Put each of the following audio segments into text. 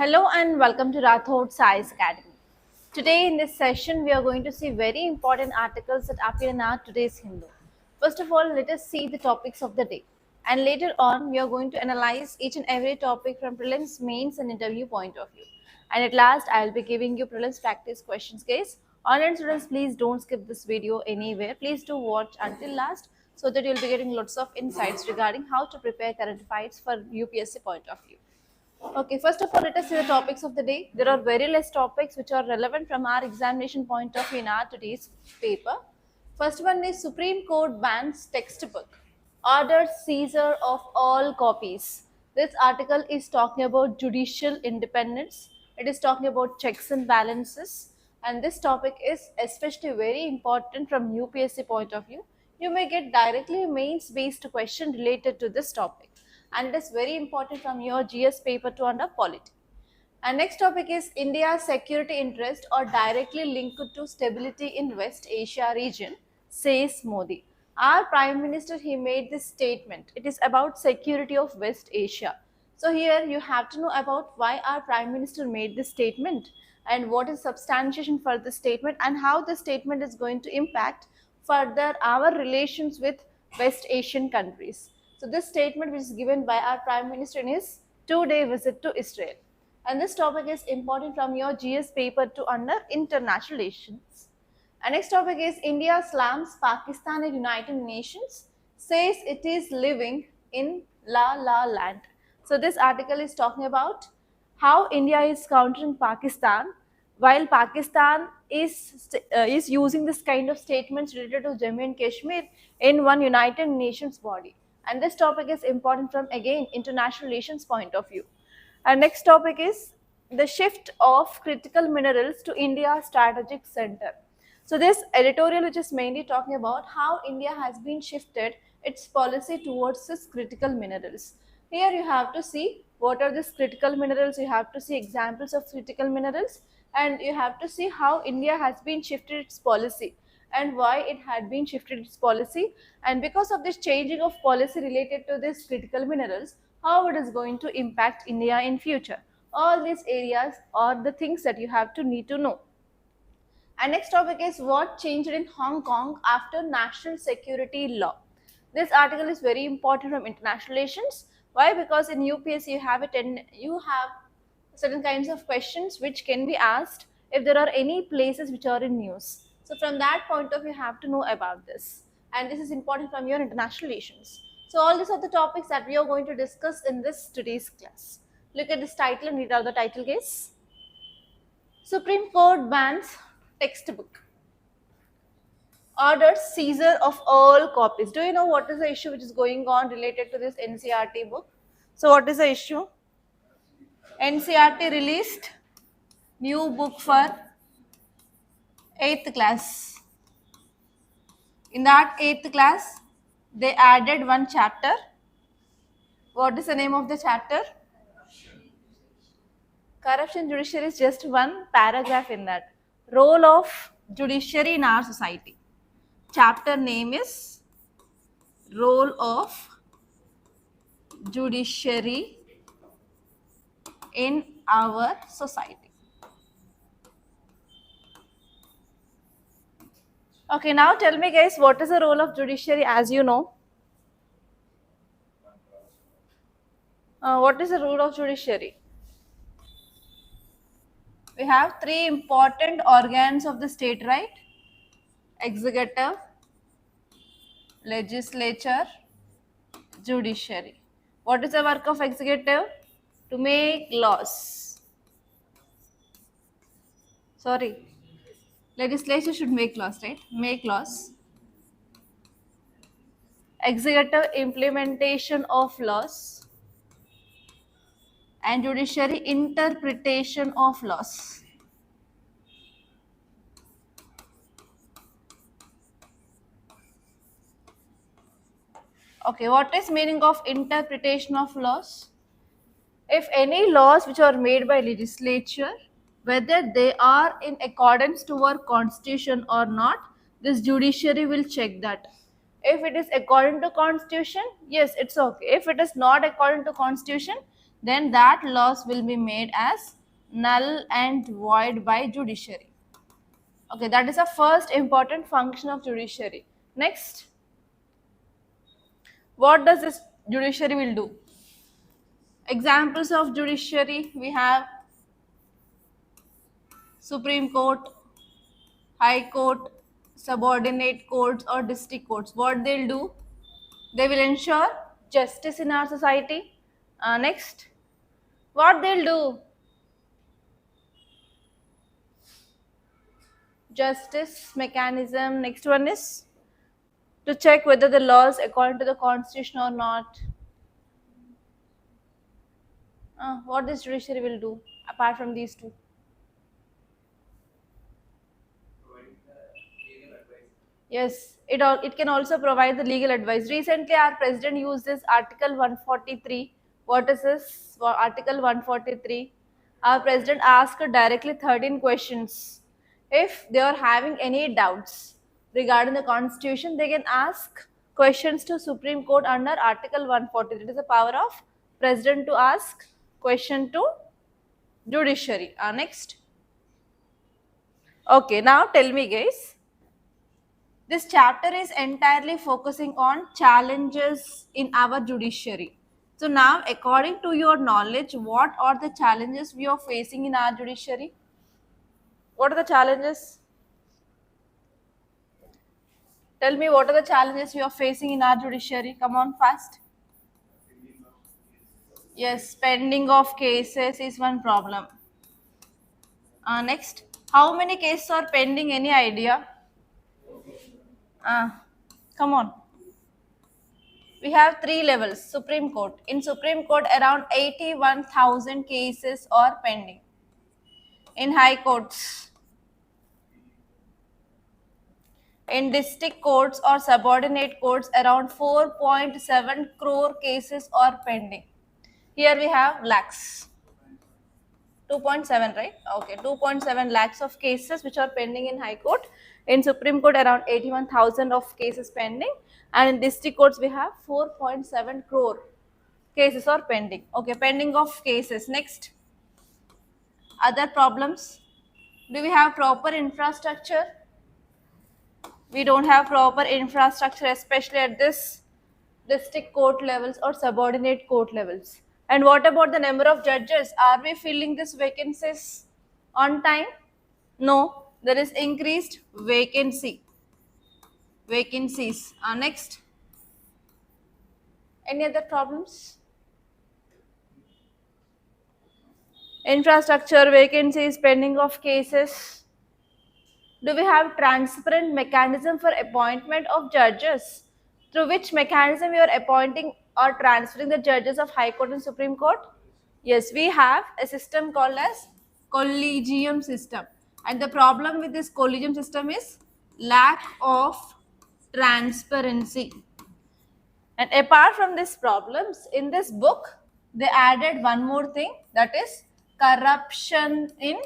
Hello and welcome to Rathod Science Academy. Today in this session we are going to see very important articles that appear in our today's Hindu. First of all, let us see the topics of the day, and later on we are going to analyze each and every topic from prelims, mains and interview point of view. And at last I will be giving you prelims practice questions, guys. Online students, please don't skip this video anywhere. Please do watch until last so that you will be getting lots of insights regarding how to prepare current affairs for UPSC point of view. Okay, first of all, let us see the topics of the day. There are very less topics which are relevant from our examination point of view in our today's paper. First one is Supreme Court bans textbook, orders seizure of all copies. This article is talking about judicial independence. It is talking about checks and balances. And this topic is especially very important from UPSC point of view. You may get directly mains based question related to this topic, and it is very important from your GS paper 2 under polity. And next topic is India's security interest are directly linked to stability in West Asia region, says Modi. Our Prime Minister, he made this statement. It is about security of West Asia. So here you have to know about why our Prime Minister made this statement and what is substantiation for the statement and how the statement is going to impact further our relations with West Asian countries. So this statement which is given by our Prime Minister in his 2-day visit to Israel. And this topic is important from your GS paper 2 under international relations. And next topic is India slams Pakistan at United Nations, says it is living in La La Land. So this article is talking about how India is countering Pakistan while Pakistan is using this kind of statements related to Jammu and Kashmir in one United Nations body. And this topic is important from again international relations point of view. Our next topic is the shift of critical minerals to India's strategic center. So this editorial which is mainly talking about how India has been shifted its policy towards this critical minerals. Here you have to see what are these critical minerals, you have to see examples of critical minerals, and you have to see how India has been shifted its policy and why it had been shifted its policy, and because of this changing of policy related to these critical minerals, how it is going to impact India in future. All these areas are the things that you have to need to know. And next topic is what changed in Hong Kong after national security law. This article is very important from international relations. Why? Because in UPSC you have certain kinds of questions which can be asked if there are any places which are in news. So from that point of view, you have to know about this. And this is important from your international relations. So all these are the topics that we are going to discuss in this today's class. Look at this title and read out the title, guys. Supreme Court bans textbook, orders seizure of all copies. Do you know what is the issue which is going on related to this NCERT book? So what is the issue? NCERT released new book for 8th class. In that 8th class, they added one chapter. What is the name of the chapter? Corruption judiciary is just one paragraph in that. Role of judiciary in our society. Chapter name is Role of Judiciary in our society. Okay, now tell me guys, what is the role of judiciary as you know? What is the role of judiciary? We have three important organs of the state, right? Executive, legislature, judiciary. What is the work of executive? To make laws. Sorry. Legislature should make laws, right? Make laws. Executive, implementation of laws. And judiciary, interpretation of laws. Okay, what is meaning of interpretation of laws? If any laws which are made by legislature, whether they are in accordance to our constitution or not, this judiciary will check that. If it is according to constitution, yes, it's okay. If it is not according to constitution, then that laws will be made as null and void by judiciary. Okay, that is the first important function of judiciary. Next, what does this judiciary will do? Examples of judiciary, we have Supreme Court, High Court, subordinate courts or district courts. What they'll do? They will ensure justice in our society. Next, what they'll do? Justice mechanism. Next one is to check whether the laws according to the constitution or not. What this judiciary will do apart from these two? Yes, it can also provide the legal advice. Recently, our president used this Article 143. What is this? Article 143. Our president asked directly 13 questions. If they are having any doubts regarding the constitution, they can ask questions to Supreme Court under Article 143. It is the power of president to ask question to judiciary. Next. Okay, now tell me guys. This chapter is entirely focusing on challenges in our judiciary. So now, according to your knowledge, what are the challenges we are facing in our judiciary? What are the challenges? Tell me, what are the challenges you are facing in our judiciary? Come on, fast. Yes, pending of cases is one problem. Next, how many cases are pending? Any idea? Come on. We have 3 levels. Supreme Court. In Supreme Court, around 81,000 cases are pending. In High Courts, in district courts or subordinate courts, around 4.7 crore cases are pending. Here we have lakhs. 2.7, right? Okay, 2.7 lakhs of cases which are pending in High Court. In Supreme Court, around 81,000 of cases pending. And in district courts, we have 4.7 crore cases are pending. Okay, pending of cases. Next, other problems. Do we have proper infrastructure? We don't have proper infrastructure, especially at this district court levels or subordinate court levels. And what about the number of judges? Are we filling these vacancies on time? No, there is increased vacancies. Next, any other problems? Infrastructure, vacancies, pending of cases. Do we have transparent mechanism for appointment of judges? Through which mechanism you are appointing or transferring the judges of High Court and Supreme Court? Yes, we have a system called as collegium system. And the problem with this collegium system is lack of transparency. And apart from these problems, in this book, they added one more thing, that is corruption in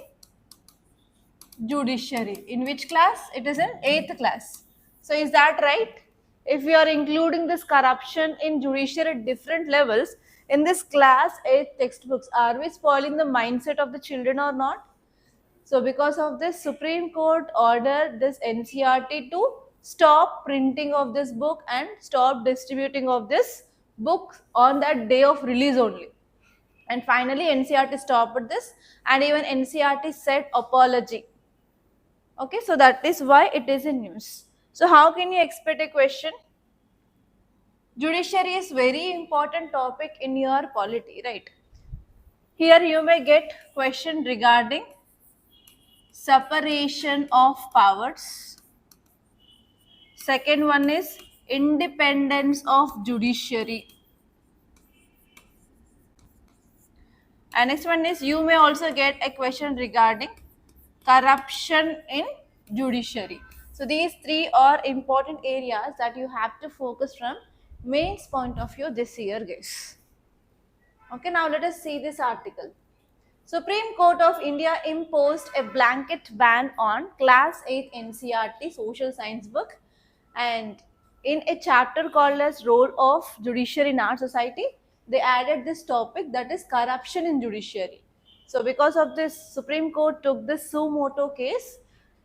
judiciary. In which class? It is in 8th class. So is that right? If we are including this corruption in judiciary at different levels in this class 8 textbooks, are we spoiling the mindset of the children or not? So because of this, Supreme Court ordered this NCERT to stop printing of this book and stop distributing of this book on that day of release only. And finally NCERT stopped this, and even NCERT said apology. Okay, so that is why it is in news. So how can you expect a question? Judiciary is very important topic in your polity, right? Here you may get question regarding separation of powers. Second one is independence of judiciary. And next one is you may also get a question regarding corruption in judiciary. So these 3 are important areas that you have to focus from mains point of view this year, guys. Okay, now let us see this article. Supreme Court of India imposed a blanket ban on class 8 NCERT social science book, and in a chapter called as Role of Judiciary in Our Society, they added this topic, that is corruption in judiciary. So because of this, Supreme Court took this suo motu case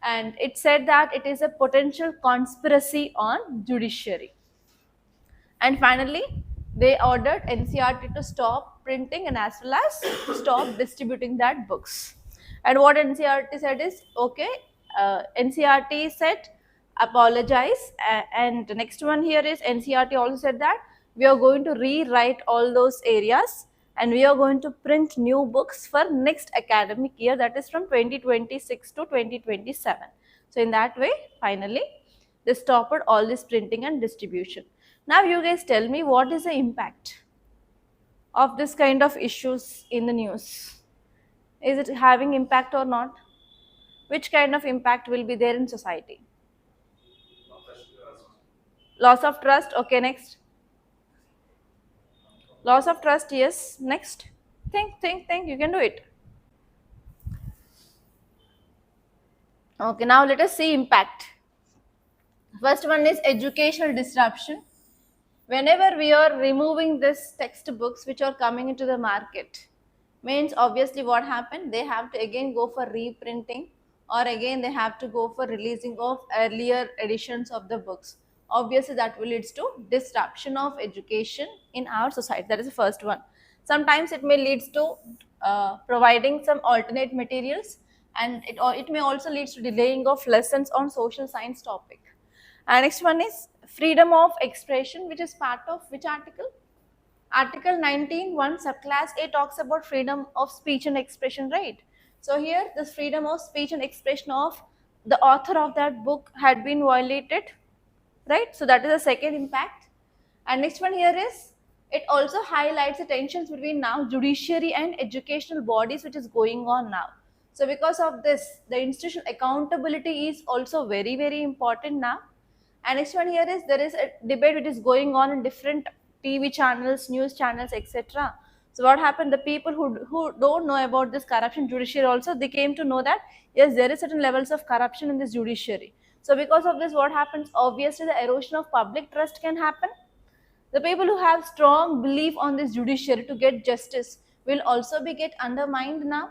and it said that it is a potential conspiracy on judiciary. And finally, they ordered NCERT to stop printing and as well as stop distributing that books. And what NCERT said is, okay, NCERT said apologize, and the next one here is NCERT also said that we are going to rewrite all those areas and we are going to print new books for next academic year, that is from 2026 to 2027. So in that way, finally, they stopped all this printing and distribution. Now you guys tell me, what is the impact of this kind of issues in the news? Is it having impact or not? Which kind of impact will be there in society? Loss of trust. Okay, next. Loss of trust, yes. Next. Think. You can do it. Okay, now let us see impact. First one is educational disruption. Whenever we are removing this textbooks which are coming into the market, means obviously what happened, they have to again go for reprinting, or again they have to go for releasing of earlier editions of the books. Obviously that will lead to disruption of education in our society. That is the first one. Sometimes it may lead to providing some alternate materials, and it may also lead to delaying of lessons on social science topic. And next one is freedom of expression, which is part of which article? Article 19(1) subclass A talks about freedom of speech and expression, right? So here this freedom of speech and expression of the author of that book had been violated, right? So that is the second impact. And next one here is, it also highlights the tensions between now judiciary and educational bodies which is going on now. So because of this, the institutional accountability is also very, very important now. And next one here is, there is a debate which is going on in different TV channels, news channels, etc. So what happened, the people who don't know about this corruption judiciary also, they came to know that yes, there is certain levels of corruption in this judiciary. So because of this, what happens, obviously the erosion of public trust can happen. The people who have strong belief on this judiciary to get justice will also be get undermined now.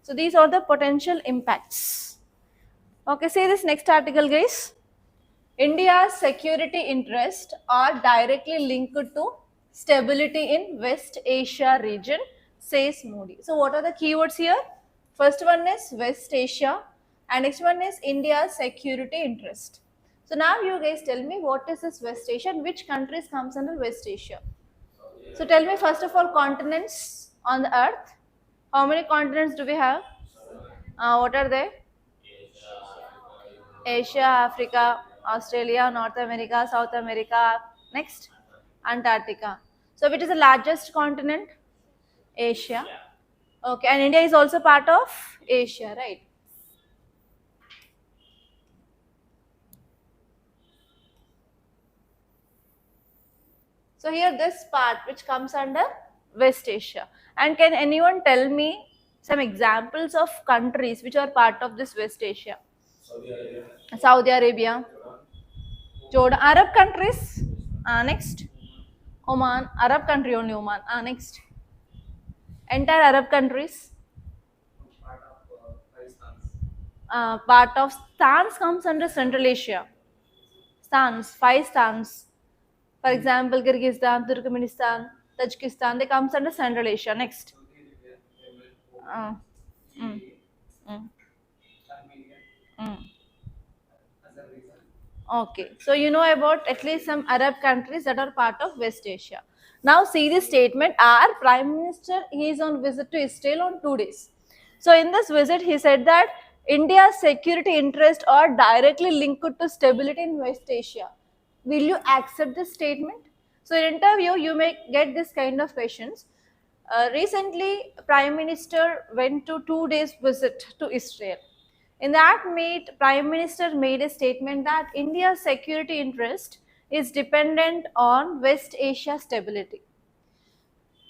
So these are the potential impacts. Okay, say this next article, guys. India's security interests are directly linked to stability in West Asia region, says Modi. So what are the keywords here? First one is West Asia and next one is India's security interest. So now you guys tell me, what is this West Asia and which countries comes under West Asia? So tell me first of all, continents on the earth. How many continents do we have? What are they? Asia, Africa, Australia, North America, South America. Next, Antarctica. So which is the largest continent? Asia. Okay, and India is also part of Asia, right? So here this part which comes under West Asia. And can anyone tell me some examples of countries which are part of this West Asia? Saudi Arabia, Jordan, Arab countries. Next, Oman, Arab country only, Oman. Next, entire Arab countries. Part of stans comes under Central Asia. Stans, 5 stans. For example, Kyrgyzstan, Turkmenistan, Tajikistan, they comes under Central Asia. Next. Okay, so you know about at least some Arab countries that are part of West Asia. Now see this statement, our Prime Minister, he is on visit to Israel on 2 days. So in this visit, he said that India's security interests are directly linked to stability in West Asia. Will you accept this statement? So in interview, you may get this kind of questions. Recently, Prime Minister went to 2 days visit to Israel. In that meet, Prime Minister made a statement that India's security interest is dependent on West Asia stability.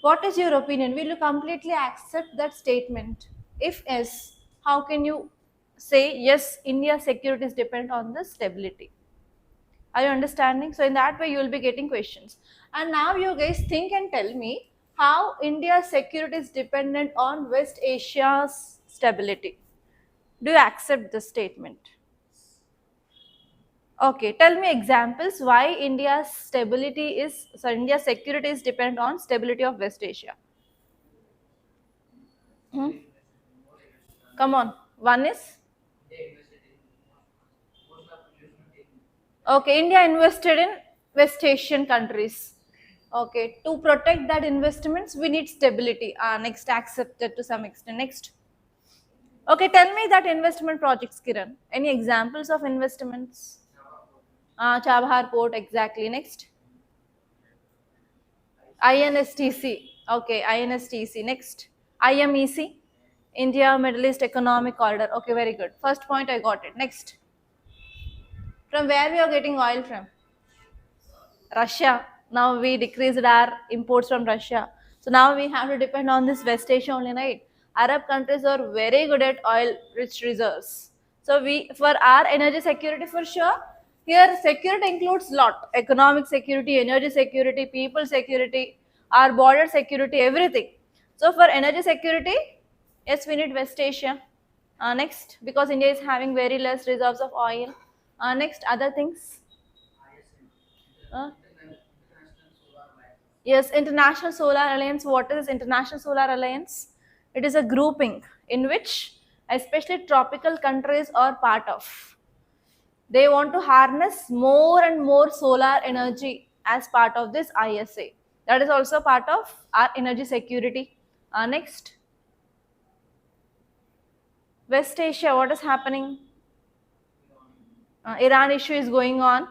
What is your opinion? Will you completely accept that statement? If yes, how can you say yes, India's security is dependent on the stability? Are you understanding? So in that way, you will be getting questions. And now you guys think and tell me, how India's security is dependent on West Asia's stability. Do you accept this statement? Okay, tell me examples why India's security is dependent on stability of West Asia. Hmm? Come on, one is okay. India invested in West Asian countries. Okay, to protect that investments, we need stability. Next, accepted to some extent. Next, okay, tell me that investment projects, Kiran. Any examples of investments? Chabahar Port, exactly. Next, INSTC. Okay, INSTC. Next, IMEC, India Middle East Economic Corridor. Okay, very good. First point, I got it. Next, from where we are getting oil from? Russia. Now we decreased our imports from Russia. So now we have to depend on this West Asia only, right? Arab countries are very good at oil rich reserves. So we, for our energy security for sure, here security includes lot. Economic security, energy security, people security, our border security, everything. So for energy security, yes, we need West Asia. Next, because India is having very less reserves of oil. Next, other things. Uh, Yes, International Solar Alliance. What is International Solar Alliance? It is a grouping in which especially tropical countries are part of. They want to harness more and more solar energy as part of this ISA. That is also part of our energy security. Next, West Asia. What is happening? Iran issue is going on.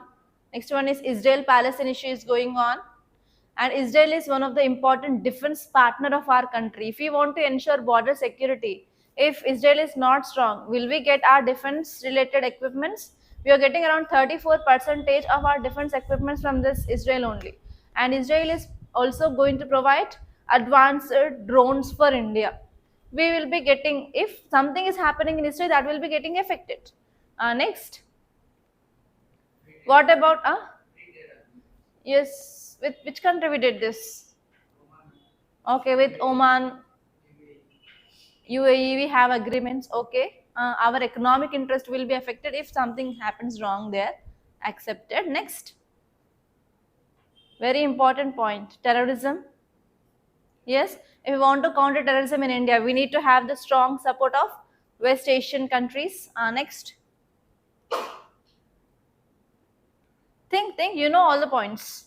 Next one is Israel-Palestine issue is going on. And Israel is one of the important defense partner of our country. If we want to ensure border security, if Israel is not strong, will we get our defense related equipments? We are getting around 34% of our defense equipments from this Israel only. And Israel is also going to provide advanced drones for India. We will be getting, if something is happening in Israel, that will be getting affected. Next, what about yes, with which country we did this? Okay, with Oman, UAE, we have agreements. Okay, our economic interest will be affected if something happens wrong there. Accepted. Next, very important point: terrorism. Yes, if we want to counter terrorism in India, we need to have the strong support of West Asian countries. Next, think. You know all the points.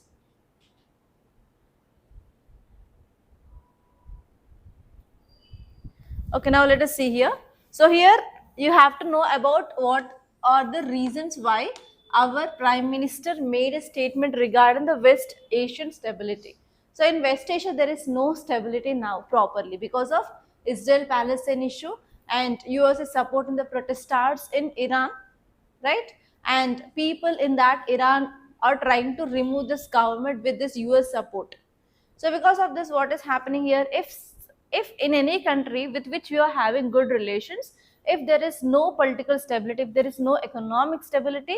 Okay, now let us see here. So here you have to know about what are the reasons why our Prime Minister made a statement regarding the West Asian stability. So in West Asia there is no stability now properly because of Israel-Palestine issue and US is supporting the protesters in Iran, right? And people in that Iran are trying to remove this government with this US support. So because of this, what is happening here? If in any country with which we are having good relations, if there is no political stability, if there is no economic stability,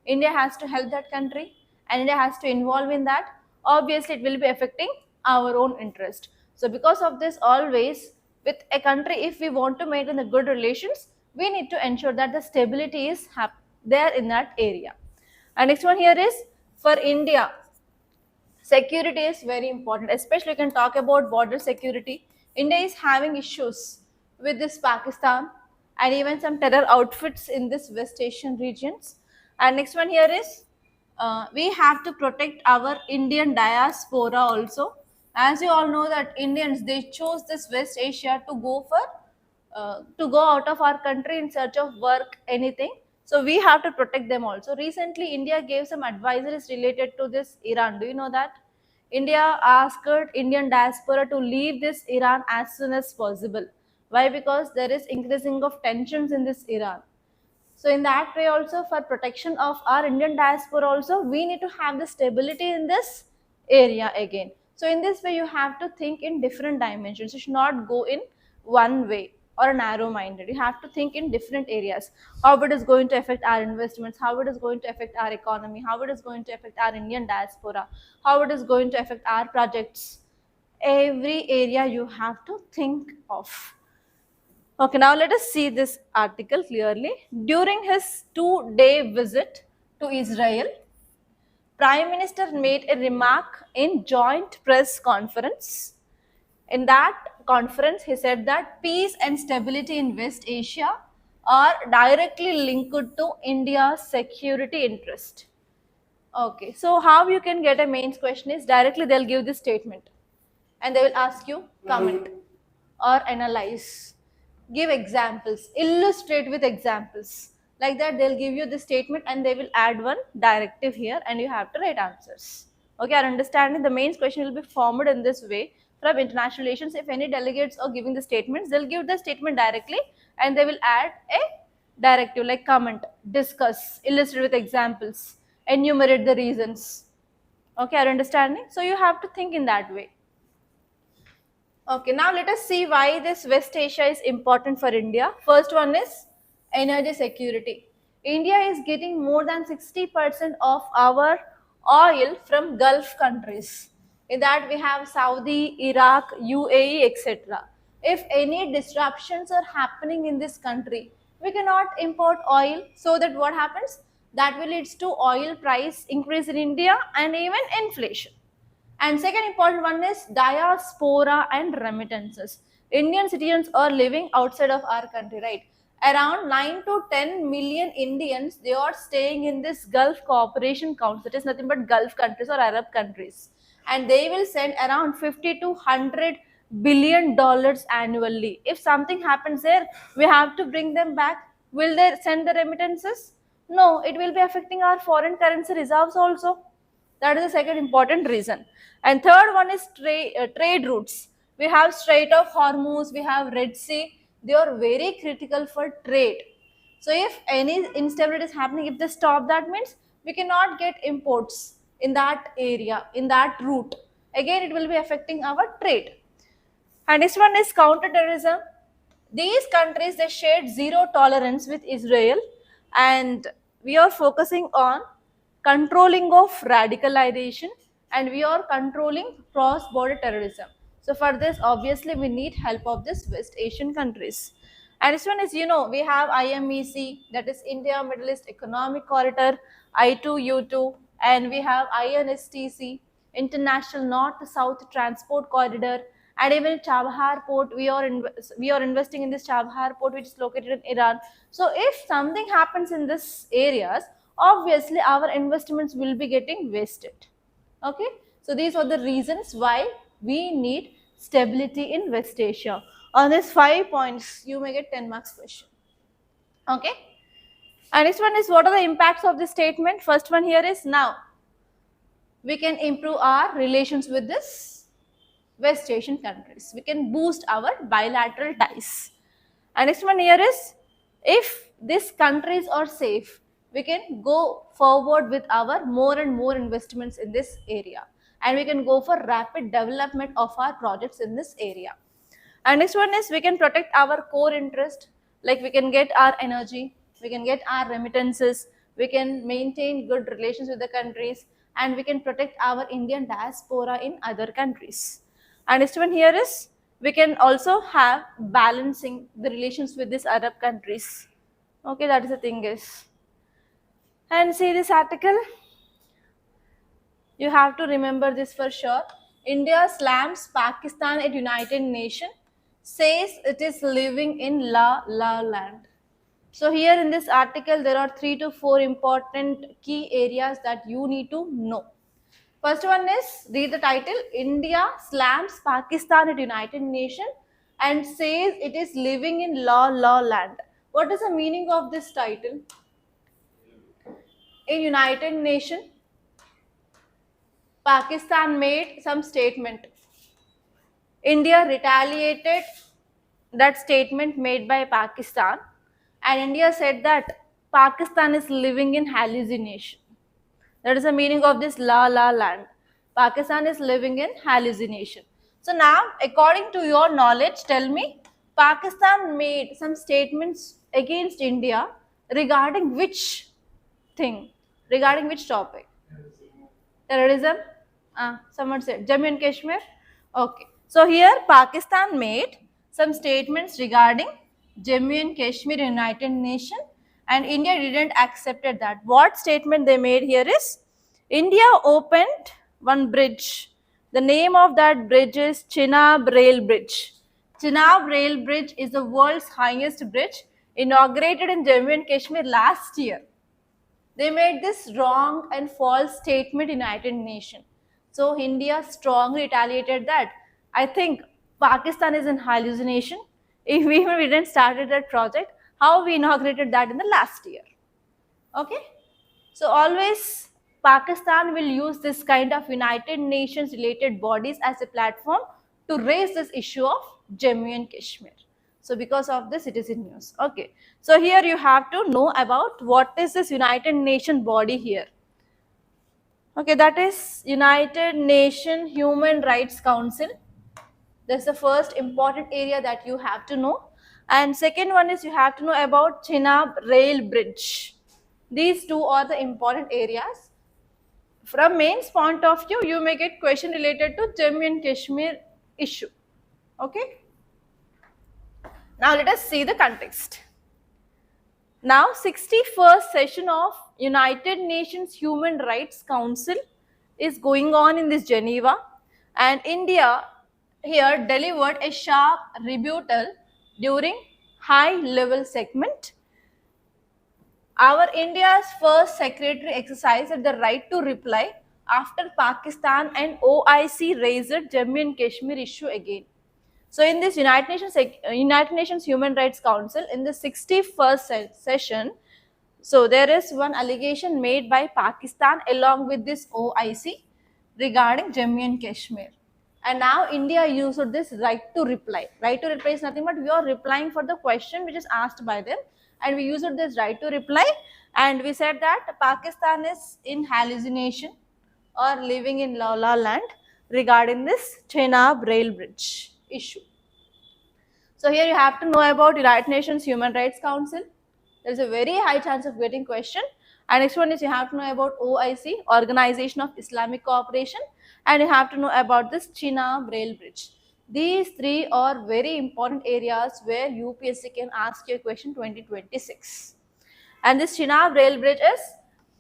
India has to help that country and India has to involve in that. Obviously, it will be affecting our own interest. So because of this, always with a country, if we want to maintain the good relations, we need to ensure that the stability is there in that area. And next one here is for India. Security is very important, especially you can talk about border security. India is having issues with this Pakistan and even some terror outfits in this West Asian regions. And next one here is we have to protect our Indian diaspora also. As you all know that Indians, they chose this West Asia to go out of our country in search of work, anything. So we have to protect them also. Recently, India gave some advisories related to this Iran. Do you know that? India asked Indian diaspora to leave this Iran as soon as possible. Why? Because there is increasing of tensions in this Iran. So in that way also, for protection of our Indian diaspora also, we need to have the stability in this area again. So in this way, you have to think in different dimensions. You should not go in one way or narrow minded. You have to think in different areas, how it is going to affect our investments, how it is going to affect our economy, how it is going to affect our Indian diaspora, how it is going to affect our projects, Every area you have to think of. Okay, now let us see this article clearly. During his 2-day visit to Israel, Prime Minister made a remark in joint press conference. In that conference, he said that peace and stability in West Asia are directly linked to India's security interest. Okay, so how you can get a mains question is directly they'll give this statement and they will ask you comment or analyze, give examples, illustrate with examples. Like that, they'll give you the statement and they will add one directive here and you have to write answers. Okay, our understanding the mains question will be formed in this way. From international relations, if any delegates are giving the statements, they'll give the statement directly and they will add a directive like comment, discuss, illustrate with examples, enumerate the reasons. Okay, our understanding? So you have to think in that way. Okay, now let us see why this West Asia is important for India. First one is energy security. India is getting more than 60% of our oil from Gulf countries. In that we have Saudi, Iraq, UAE, etc. If any disruptions are happening in this country, we cannot import oil. So that what happens? That will lead to oil price increase in India and even inflation. And second important one is diaspora and remittances. Indian citizens are living outside of our country, right? Around 9 to 10 million Indians, they are staying in this Gulf Cooperation Council. That is nothing but Gulf countries or Arab countries. And they will send around 50 to 100 billion dollars annually. If something happens there, we have to bring them back. Will they send the remittances? No, it will be affecting our foreign currency reserves also. That is the second important reason. And third one is trade routes. We have Strait of Hormuz, we have Red Sea. They are very critical for trade. So if any instability is happening, if they stop, that means we cannot get imports in that area, in that route. Again, it will be affecting our trade. And next one is counterterrorism. These countries, they shared zero tolerance with Israel, and we are focusing on controlling of radicalization and we are controlling cross-border terrorism. So for this, obviously, we need help of this West Asian countries. And this one is, we have IMEC, that is India Middle East Economic Corridor, I2U2, and we have INSTC, International North-South Transport Corridor, and even Chabahar port. We are investing in this Chabahar port, which is located in Iran. So if something happens in these areas, obviously our investments will be getting wasted. Okay, so these are the reasons why we need stability in West Asia. On these 5 points, you may get 10 marks question. Okay, and next one is what are the impacts of this statement? First one here is now we can improve our relations with this West Asian countries. We can boost our bilateral ties. And next one here is if these countries are safe, we can go forward with our more and more investments in this area. And we can go for rapid development of our projects in this area. And next one is we can protect our core interest, like we can get our energy, we can get our remittances, we can maintain good relations with the countries, and we can protect our Indian diaspora in other countries. And next one here is we can also have balancing the relations with these Arab countries. Okay, that is the thing is. And see this article, you have to remember this for sure. India slams Pakistan at United Nations, says it is living in La La Land. So here in this article, there are 3 to 4 important key areas that you need to know. First one is, read the title, India slams Pakistan at United Nations and says it is living in La La Land. What is the meaning of this title? In United Nations, Pakistan made some statement. India retaliated that statement made by Pakistan, and India said that Pakistan is living in hallucination. That is the meaning of this La La Land. Pakistan is living in hallucination. So now, according to your knowledge, tell me, Pakistan made some statements against India regarding which thing? Regarding which topic? Terrorism? Someone said Jammu and Kashmir. Okay, so here Pakistan made some statements regarding Jammu and Kashmir United Nation, and India didn't accepted that. What statement they made here is India opened one bridge. The name of that bridge is Chenab Rail Bridge. Chenab Rail Bridge is the world's highest bridge, inaugurated in Jammu and Kashmir last year. They made this wrong and false statement in United Nations. So India strongly retaliated that. I think Pakistan is an hallucination. If we didn't started that project, how we inaugurated that in the last year? Okay. So always Pakistan will use this kind of United Nations related bodies as a platform to raise this issue of Jammu and Kashmir. So because of this, it is in news. Okay. So here you have to know about what is this United Nation body here. Okay, that is United Nation Human Rights Council. That's the first important area that you have to know. And second one is you have to know about Chenab Rail Bridge. These two are the important areas. From mains point of view, you may get question related to Jammu and Kashmir issue. Okay. Now let us see the context. Now 61st session of United Nations Human Rights Council is going on in this Geneva, and India here delivered a sharp rebuttal during high level segment. Our India's first secretary exercised the right to reply after Pakistan and OIC raised Jammu and Kashmir issue again. So in this United Nations Human Rights Council, in the 61st session, so there is one allegation made by Pakistan along with this OIC regarding Jammu and Kashmir. And now India used this right to reply. Right to reply is nothing but we are replying for the question which is asked by them, and we used this right to reply, and we said that Pakistan is in hallucination or living in La La Land regarding this Chenab Rail Bridge issue. So here you have to know about United Nations Human Rights Council. There is a very high chance of getting question. And next one is you have to know about OIC, Organization of Islamic Cooperation, and you have to know about this Chenab Rail Bridge. These three are very important areas where UPSC can ask you a question 2026. And this Chenab Rail Bridge is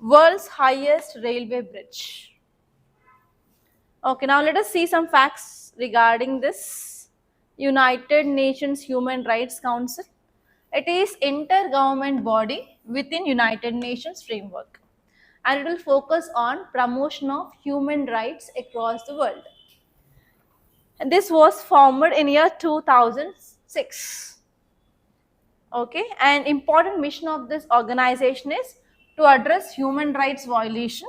world's highest railway bridge. Okay, now let us see some facts regarding this United Nations Human Rights Council. It is intergovernment body within United Nations framework, and it will focus on promotion of human rights across the world. And this was formed in year 2006. Okay, and important mission of this organization is to address human rights violation,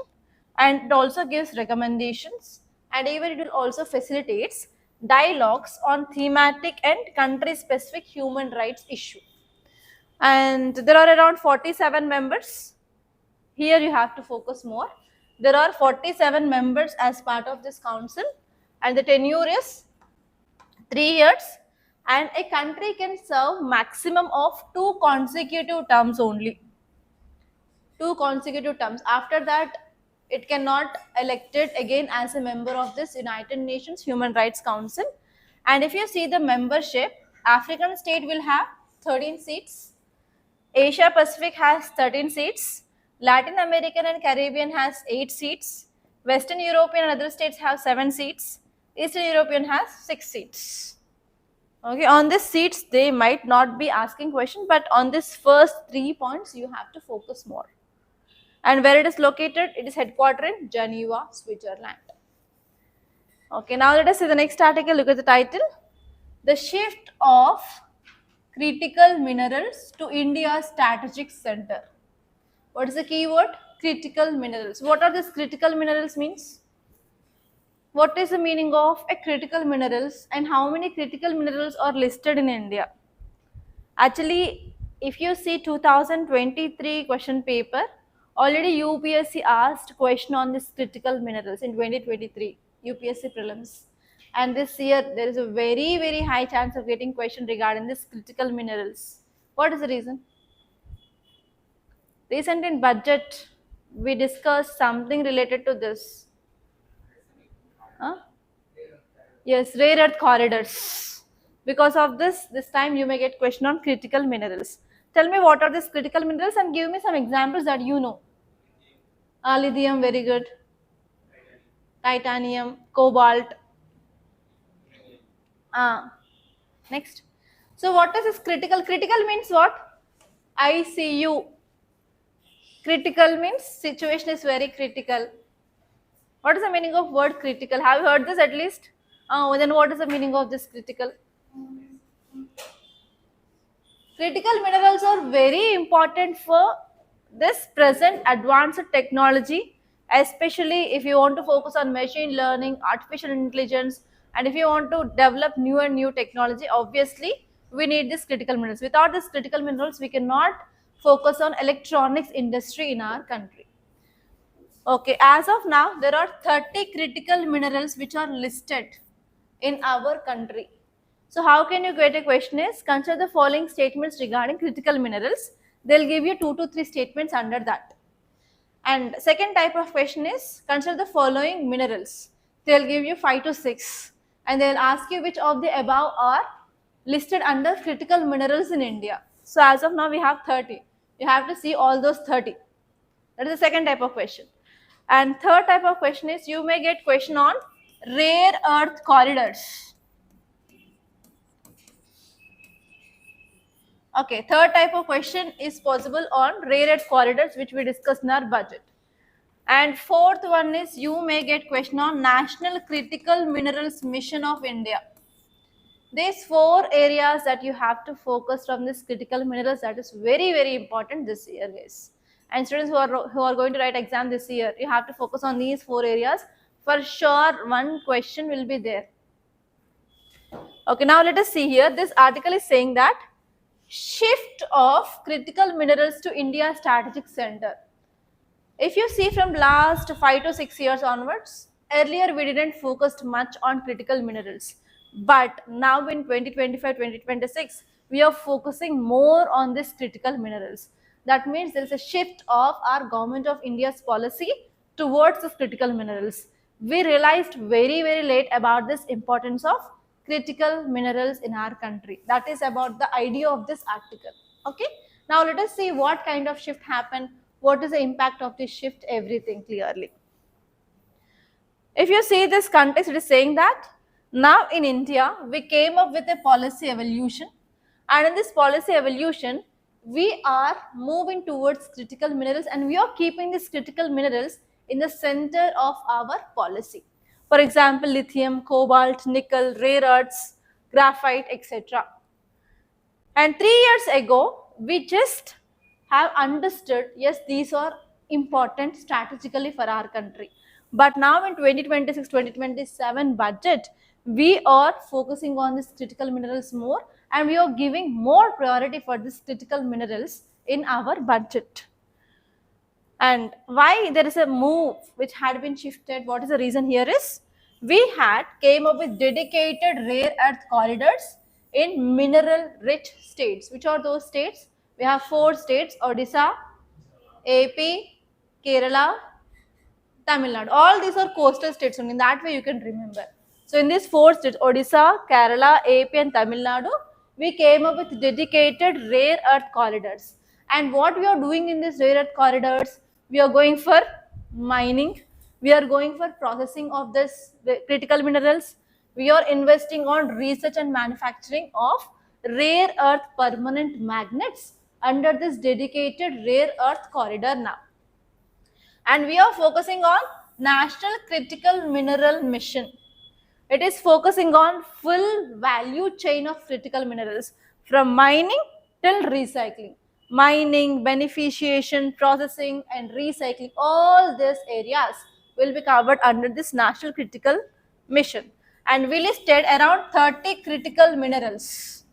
and it also gives recommendations, and even it will also facilitates dialogues on thematic and country specific human rights issue. And there are around 47 members. Here you have to focus more. There are 47 members as part of this council, and the tenure is 3 years, and a country can serve maximum of 2 consecutive terms only. 2 consecutive terms. After that, it cannot elected again as a member of this United Nations Human Rights Council. And if you see the membership, African state will have 13 seats. Asia Pacific has 13 seats, Latin American and Caribbean has 8 seats, Western European and other states have 7 seats, Eastern European has 6 seats. Okay, on these seats they might not be asking question, but on this first 3 points you have to focus more. And where it is located, it is headquartered in Geneva, Switzerland. Okay, now let us see the next article. Look at the title. The shift of critical minerals to India's strategic center. What is the keyword? Critical minerals. What are these critical minerals means? What is the meaning of a critical minerals, and how many critical minerals are listed in India? Actually, if you see 2023 question paper, already UPSC asked question on this critical minerals in 2023 UPSC prelims. And this year there is a very high chance of getting question regarding this critical minerals. What is the reason? Recent in budget we discussed something related to this. Huh? Yes, rare earth corridors. Because of this time you may get question on critical minerals. Tell me what are these critical minerals and give me some examples that you know. Lithium, very good. Titanium, cobalt. Ah, next. So what is this critical? Critical means what? ICU. Critical means situation is very critical. What is the meaning of word critical? Have you heard this at least? Oh, then what is the meaning of this critical? Critical minerals are very important for this present advanced technology, especially if you want to focus on machine learning, artificial intelligence, and if you want to develop new and new technology, obviously we need these critical minerals. Without these critical minerals, we cannot focus on electronics industry in our country. Okay, as of now, there are 30 critical minerals which are listed in our country. So how can you get a question is, consider the following statements regarding critical minerals. They'll give you 2 to 3 statements under that. And second type of question is, consider the following minerals. They'll give you 5 to 6. And they'll ask you which of the above are listed under critical minerals in India. So as of now, we have 30. You have to see all those 30. That is the second type of question. And third type of question is, you may get question on rare earth corridors. Okay, third type of question is possible on rare earth corridors, which we discussed in our budget. And fourth one is, you may get question on National Critical Minerals Mission of India. These 4 areas that you have to focus from this critical minerals, that is very, very important this year, guys. And students who are going to write exam this year, you have to focus on these 4 areas. For sure, one question will be there. Okay, now let us see here. This article is saying that shift of critical minerals to India Strategic Center. If you see from last 5 to 6 years onwards, earlier we didn't focus much on critical minerals. But now in 2025-2026, we are focusing more on this critical minerals. That means there is a shift of our government of India's policy towards this critical minerals. We realized very, very late about this importance of critical minerals in our country. That is about the idea of this article. Okay. Now let us see what kind of shift happened. What is the impact of this shift? Everything clearly. If you see this context, it is saying that now in India, we came up with a policy evolution, and in this policy evolution, we are moving towards critical minerals, and we are keeping these critical minerals in the center of our policy. For example, lithium, cobalt, nickel, rare earths, graphite, etc. And 3 years ago, we just have understood, yes, these are important strategically for our country. But now in 2026-2027 budget, we are focusing on these critical minerals more, and we are giving more priority for these critical minerals in our budget. And why there is a move which had been shifted, what is the reason here is, we had came up with dedicated rare earth corridors in mineral rich states. Which are those states? We have 4 states: Odisha, AP, Kerala, Tamil Nadu. All these are coastal states, and in that way you can remember. So in these 4 states, Odisha, Kerala, AP and Tamil Nadu, we came up with dedicated rare earth corridors. And what we are doing in these rare earth corridors, we are going for mining, we are going for processing of this critical minerals, we are investing on research and manufacturing of rare earth permanent magnets under this dedicated rare earth corridor now. And we are focusing on National Critical Mineral Mission. It is focusing on full value chain of critical minerals from mining till recycling. Mining, beneficiation, processing and recycling, all these areas will be covered under this National Critical Mission. And we listed around 30 critical minerals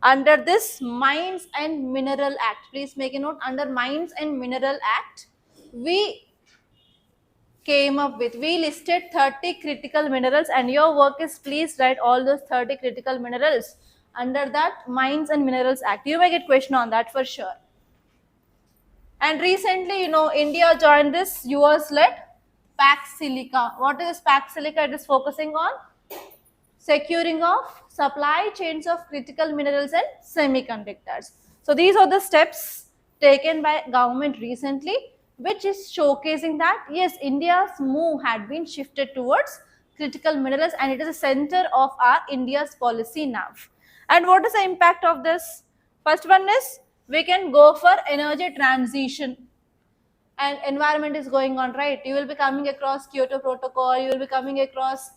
under this Mines and Mineral Act. Please make a note, under Mines and Mineral Act, we listed 30 critical minerals, and your work is please write all those 30 critical minerals under that Mines and Minerals Act. You may get question on that for sure. And recently, India joined this US-led Pax Silica. What is Pax Silica? It is focusing on securing of supply chains of critical minerals and semiconductors. So these are the steps taken by government recently, which is showcasing that yes, India's move had been shifted towards critical minerals and it is a center of our India's policy now. And what is the impact of this? First one is we can go for energy transition, and environment is going on, right? You will be coming across Kyoto Protocol, you will be coming across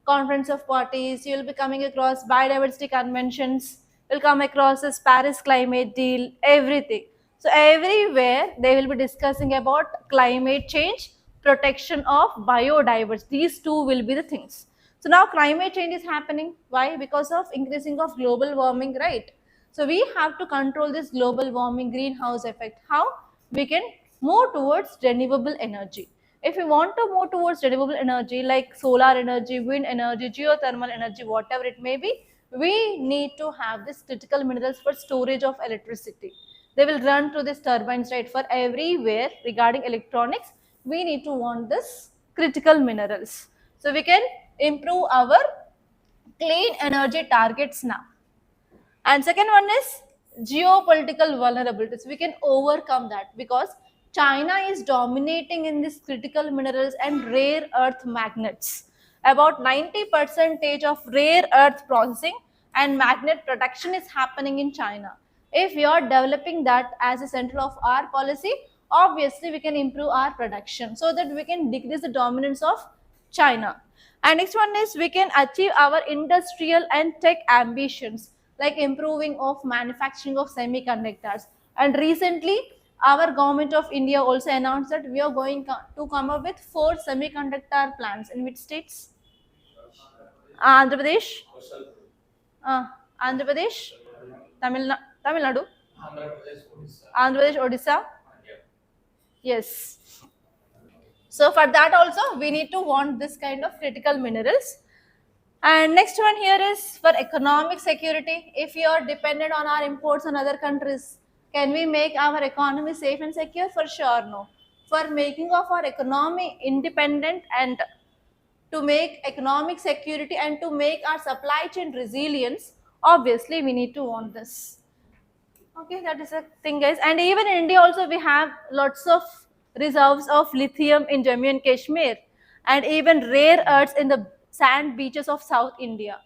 Conference of Parties, you will be coming across biodiversity conventions, you'll come across this Paris climate deal, everything. So everywhere they will be discussing about climate change, protection of biodiversity. These two will be the things. So now climate change is happening. Why? Because of increasing of global warming, right? So we have to control this global warming greenhouse effect. How? We can move towards renewable energy. If we want to move towards renewable energy like solar energy, wind energy, geothermal energy, whatever it may be, we need to have this critical minerals for storage of electricity. They will run through this turbines, right? For everywhere regarding electronics, we need to want this critical minerals. So we can improve our clean energy targets now. And second one is geopolitical vulnerabilities. We can overcome that because China is dominating in this critical minerals and rare earth magnets. About 90% of rare earth processing and magnet production is happening in China. If we are developing that as a center of our policy, obviously we can improve our production so that we can decrease the dominance of China. And next one is we can achieve our industrial and tech ambitions like improving of manufacturing of semiconductors. And recently, our government of India also announced that we are going to come up with 4 semiconductor plants in which states? Andhra Pradesh, uh, Andhra Pradesh, Tamil Nadu, Andhra Pradesh, Odisha. Yes. So for that also we need to want this kind of critical minerals. And next one here is for economic security. If you are dependent on our imports on other countries, can we make our economy safe and secure? For sure, no. For making of our economy independent and to make economic security and to make our supply chain resilience, obviously we need to want this. Okay, that is a thing, guys. And even in India also we have lots of reserves of lithium in Jammu and Kashmir and even rare earths in the sand beaches of South India.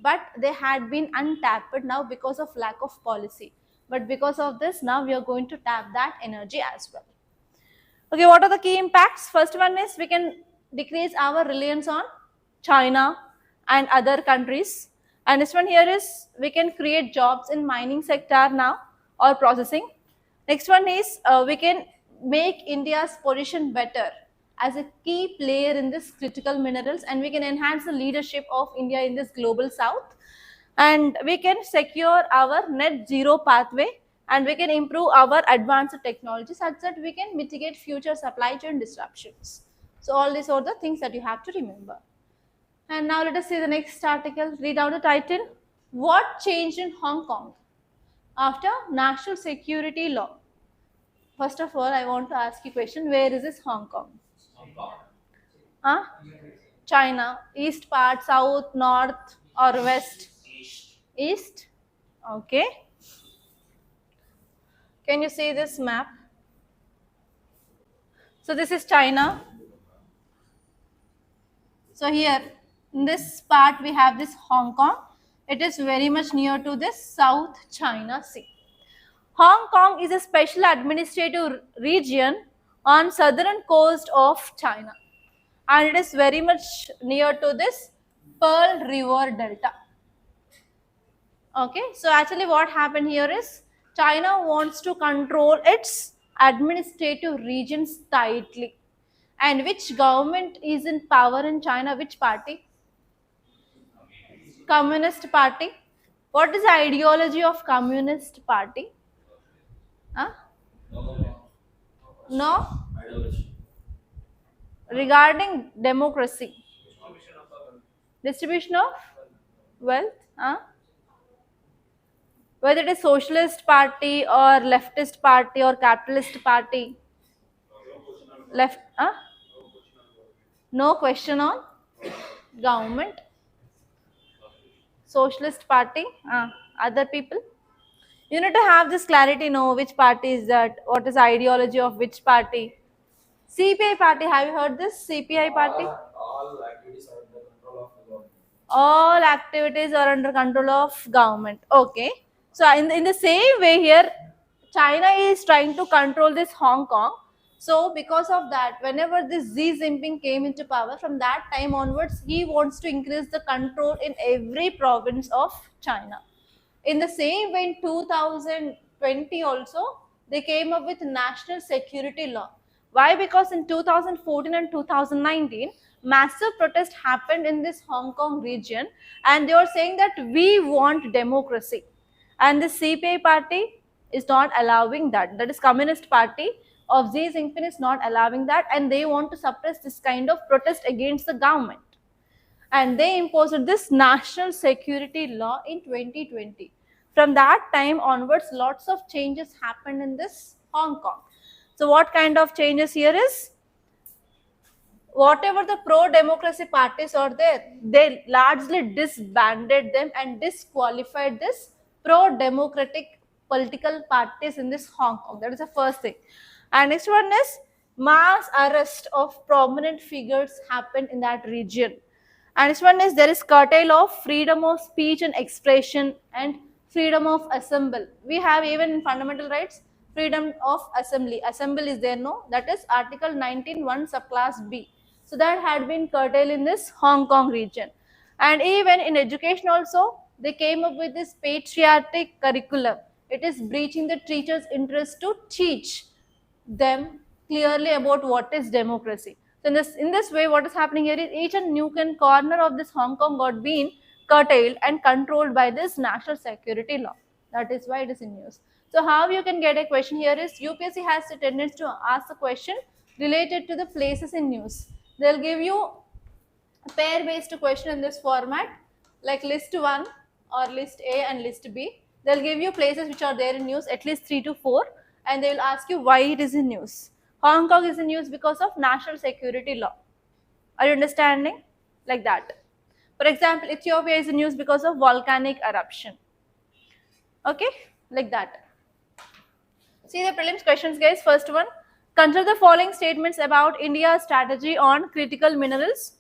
But they had been untapped now because of lack of policy. But because of this, now we are going to tap that energy as well. Okay, what are the key impacts? First one is we can decrease our reliance on China and other countries. And this one here is we can create jobs in mining sector now or processing. Next one is we can make India's position better as a key player in this critical minerals and we can enhance the leadership of India in this global south. And we can secure our net zero pathway and we can improve our advanced technology such that we can mitigate future supply chain disruptions. So all these are the things that you have to remember. And now let us see the next article. Read out the title. What changed in Hong Kong after national security law? First of all, I want to ask you a question. Where is this Hong Kong? Huh? China. East part, south, north or west? East. Okay. Can you see this map? So this is China. So here in this part we have this Hong Kong. It is very much near to this South China Sea. Hong Kong is a special administrative region on southern coast of China and it is very much near to this Pearl River Delta. Okay, so actually what happened here is China wants to control its administrative regions tightly. And which government is in power in China? Which party? Communist Party. What is the ideology of Communist Party? Huh? No? Regarding democracy. Distribution of wealth? Huh? Whether it is socialist party or leftist party or capitalist party. Left? Huh? No question on government. Socialist Party. Other people? You need to have this clarity, know which party is that, what is the ideology of which party. CPI party, have you heard this? CPI party? All activities are under control of the government. All activities are under control of government. Okay. So in the same way here, China is trying to control this Hong Kong. So because of that, whenever this Xi Jinping came into power, from that time onwards, he wants to increase the control in every province of China. In the same way, in 2020 also, they came up with national security law. Why? Because in 2014 and 2019, massive protest happened in this Hong Kong region, and they were saying that we want democracy. And the CPI party is not allowing that. That is Communist Party of Xi Jinping is not allowing that, and they want to suppress this kind of protest against the government. And they imposed this national security law in 2020. From that time onwards, lots of changes happened in this Hong Kong. So what kind of changes here is, whatever the pro-democracy parties are there, they largely disbanded them and disqualified this pro-democratic political parties in this Hong Kong. That is the first thing. And next one is mass arrest of prominent figures happened in that region. And this one is, there is curtail of freedom of speech and expression and freedom of assembly. We have even in fundamental rights freedom of assembly. Assembly is there, no? That is Article 19(1) subclass B. So that had been curtailed in this Hong Kong region. And even in education also, they came up with this patriotic curriculum. It is breaching the teacher's interest to teach them clearly about what is democracy. So in this way, what is happening here is each and nook and corner of this Hong Kong got been curtailed and controlled by this national security law. That is why it is in news. So how you can get a question here is, UPSC has the tendency to ask the question related to the places in news. They'll give you a pair-based question in this format, like list 1 or list A and list B. They'll give you places which are there in news, at least 3 to 4, and they will ask you why it is in news. Hong Kong is in news because of national security law. Are you understanding? Like that. For example, Ethiopia is in news because of volcanic eruption. Okay, like that. See the prelims questions, guys. First one, consider the following statements about India's strategy on critical minerals.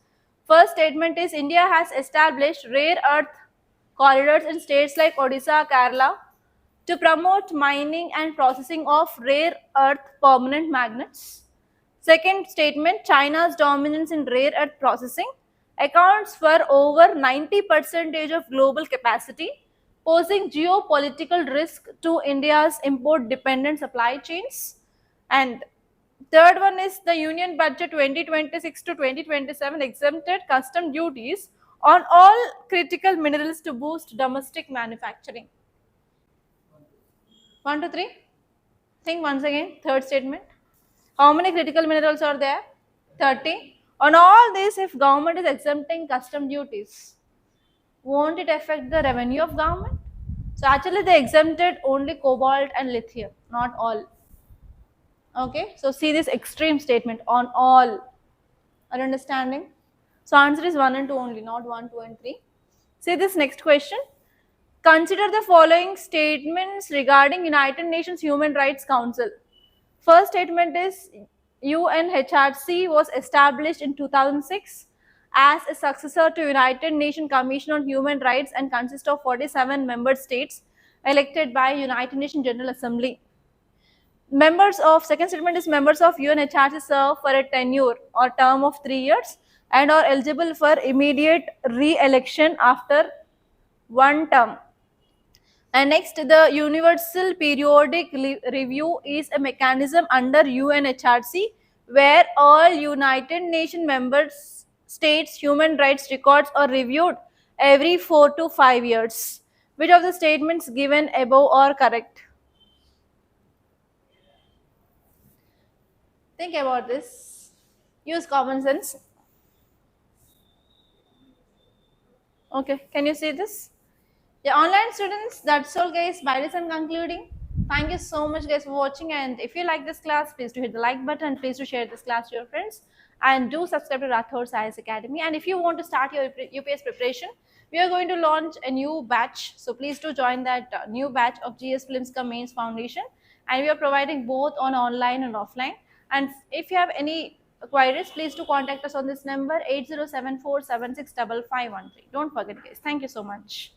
First statement is, India has established rare earth corridors in states like Odisha, Kerala to promote mining and processing of rare earth permanent magnets. Second statement, China's dominance in rare earth processing accounts for over 90% of global capacity, posing geopolitical risk to India's import-dependent supply chains. And third one is, the Union Budget 2026 to 2027 exempted custom duties on all critical minerals to boost domestic manufacturing. 1 to 3. Think once again. Third statement. How many critical minerals are there? 30. On all this, if government is exempting custom duties, won't it affect the revenue of government? So actually they exempted only cobalt and lithium, not all. Okay, so see this extreme statement, on all. Are you understanding? So answer is 1 and 2 only, not 1, 2 and 3. See this next question. Consider the following statements regarding United Nations Human Rights Council. First statement is, UNHRC was established in 2006 as a successor to United Nations Commission on Human Rights and consists of 47 member states elected by United Nations General Assembly. Members of, second statement is, members of UNHRC serve for a tenure or term of 3 years and are eligible for immediate re-election after 1 term. And next, the Universal Periodic Review is a mechanism under UNHRC where all United Nations member states' human rights records are reviewed every 4 to 5 years. Which of the statements given above are correct? Think about this. Use common sense. Okay, can you see this? Yeah, online students, that's all guys. By this I'm concluding. Thank you so much guys for watching, and if you like this class, please do hit the like button, please do share this class to your friends, and do subscribe to Rathod Science Academy. And if you want to start your UPS preparation, we are going to launch a new batch. So please do join that new batch of GS Films Cum Mains Foundation. And we are providing both on online and offline. And if you have any queries, please do contact us on this number 8074765513. Don't forget, guys. Thank you so much.